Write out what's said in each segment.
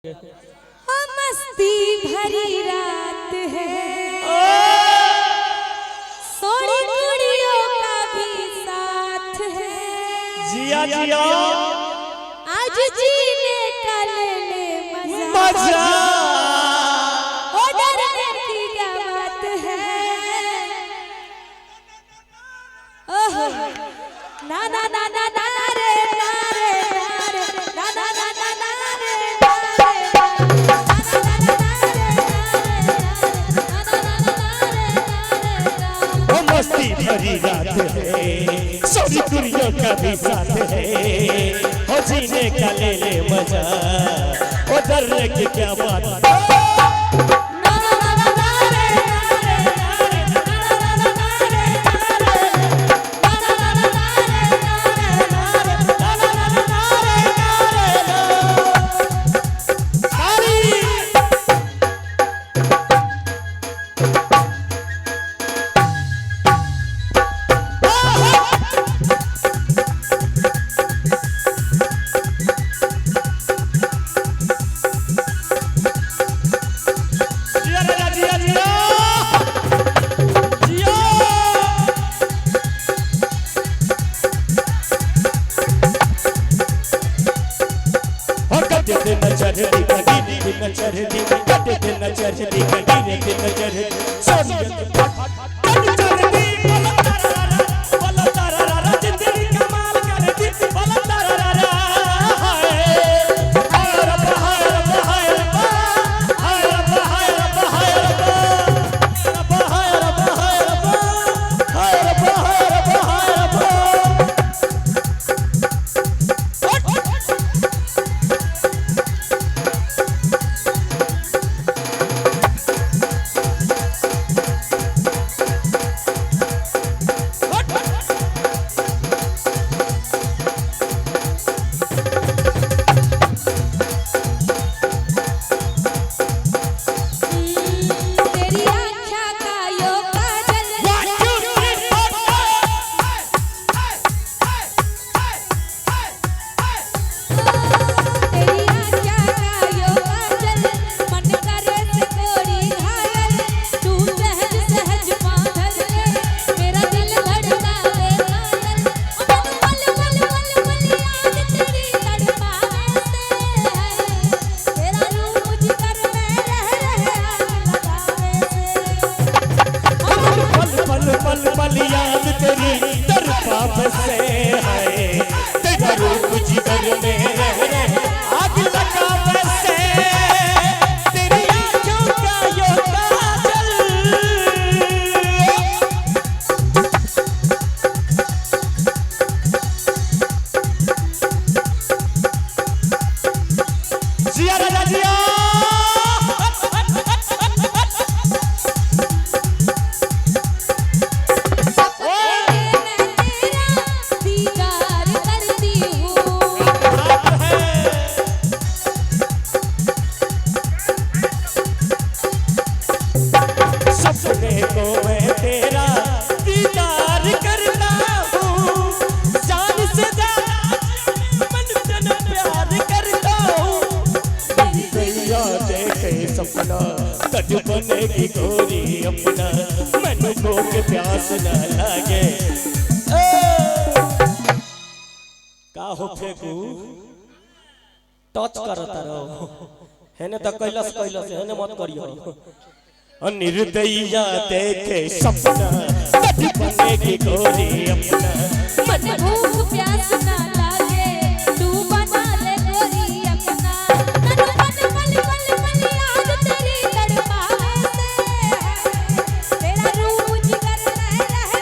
मस्ती भरी रात है, सोनी कुड़ियों का भी साथ है। जिया जिया आज जीने का ले मजा। ओ डरने की क्या बात है। ओहो ना ना ना ना ना रे ना रे ना ना ना ना ना रे मस्ती भरी रात है, सभी कुड़ियों का भी साथ है। हो जीने का ले मजा, ओ डरने की क्या बात। टच करता रहो हेने तो कैलस कैलस हेने मत करियो। निर्दयिया देखे सपना बने की गोरी अपना मन भूख प्यास ना लागे तू बना ले गोरी अपना। तन मन पल पल पल याद तेरी तड़पावे से, तेरा रूह जिगर में रह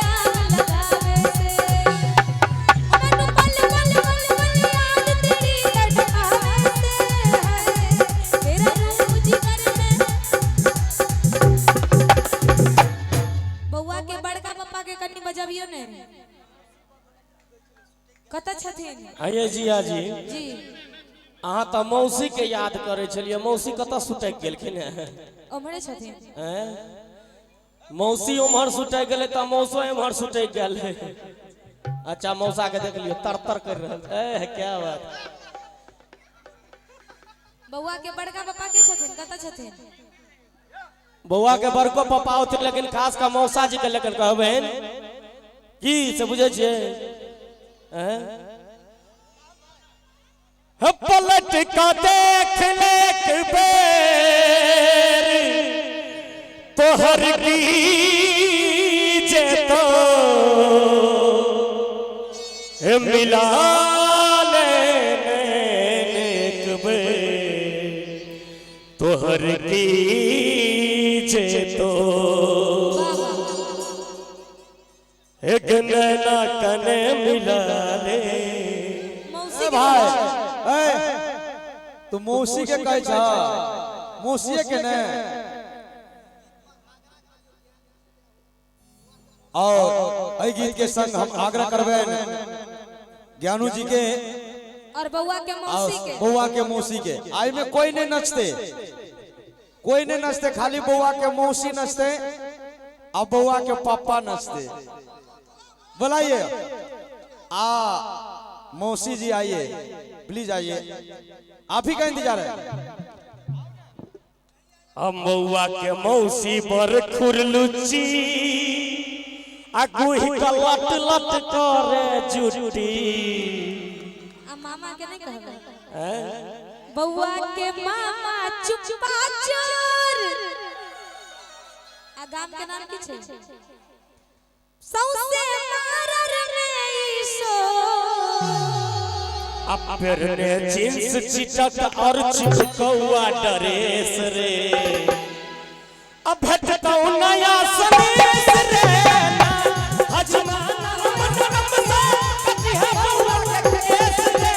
आग लगावे से। मन पल पल पल पल याद तेरी तड़पावे से, तेरा रूह जिगर में। बउआ के बड़का पप्पा के कनी बजाबियो ने कत छथिन। आइए जिया जी जी अहाँ तो मौसी के याद करे छलिए। मौसी कत सुटक गेलखिन ओमरे छथिन। हैं मौसी उमहर सुटक गेले त मौसो एमहर सुटक गेल। अच्छा मौसा के देख लियो तर तर कर रहल है क्या बात। बउआ के बड़का पापा के छथिन कत छथिन बउआ के बड़को पापा होते लेकिन खास का मौसा जी के लेकर कहबेन की से बुझे छे पलट का देख ले एक बेर तोहर की जे तो मिला ले एक बेर तोहर की जे तो एक नैना कने मिला ले मौसी के भाई तू मौसी के कहे छ मौसी के ने और एहि गीत के संग हम आग्रह करबे ज्ञानू जी के और बउआ के मौसी के बउआ के मौसी के आई में कोई नहीं नचते कोई नहीं नचते खाली बउआ के मौसी नचते और बउआ के पापा नचते बुलाइए आ मौसी जी आइए प्लीज आइए आप ही का इंतजार है हम बउआ के मौसी बर खुरलुची आगू ही लट लट करे जुटी आ मामा के नहीं कहबे बउआ के मामा चुपा चोर आ गाम के नाम की छै सौसे मारर में ईसो अपर ने जींस चिटक और चिपकौआ ड्रेस रे अब भेटतौ नया सनेस रे हजमाना मनम से कटी है बउआ के केस रे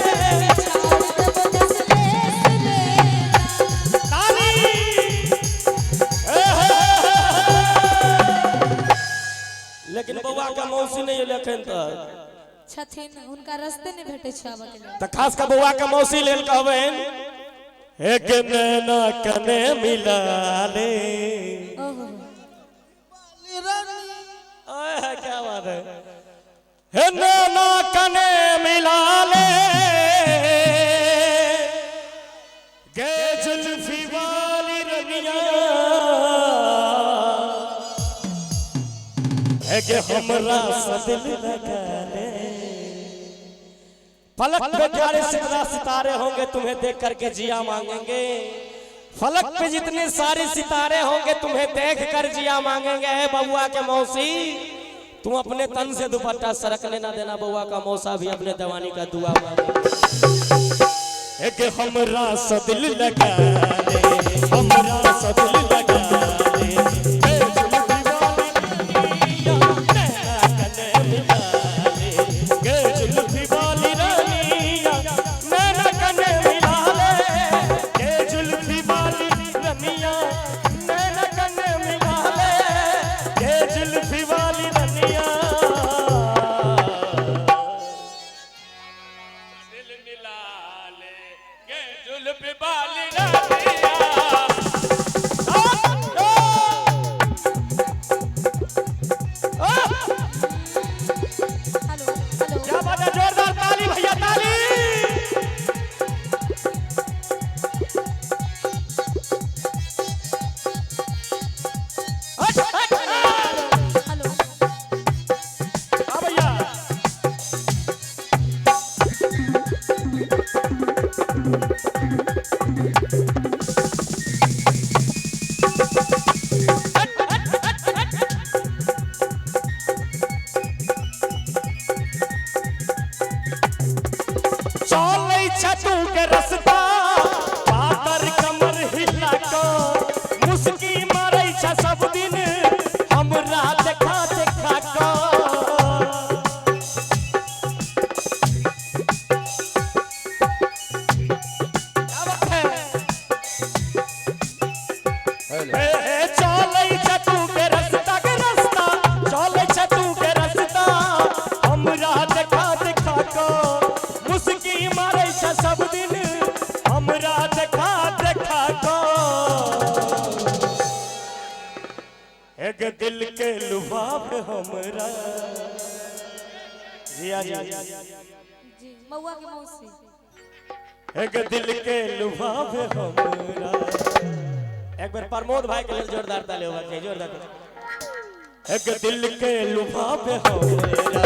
ताली लेकिन बउआ का मौसी नहीं लेखन तक छथिन उनका रास्ते नहीं भेटे छ आबे के लिए त खास का बउआ का मौसी लेल कहबेन एक नैना कने मिला ले ओहो ओए क्या बात है हे नैना कने मिला ले गे जुल्फी वाली रनिया है के हमरा सा दिल लगा ले फलक पे प्यारे सितारे होंगे तुम्हें देख करके जिया मांगेंगे फलक पे जितने सारे सितारे होंगे तुम्हें देख कर जिया मांगेंगे है बउआ के मौसी तुम अपने तन से दुपट्टा सरकने ना देना बउआ का मौसा भी अपने दवानी का दुआ मांगे एक हमरा सा दिल लगा ले हमरा सा दिल लगा ले एक दिल के लुभाव हमरा जिया जी जी मौआ के मौसी एक दिल के लुभावे हमरा। एक बार प्रमोद भाई के लिए जोरदार ताली होगा, जोरदार। एक दिल के लुभावे हमरा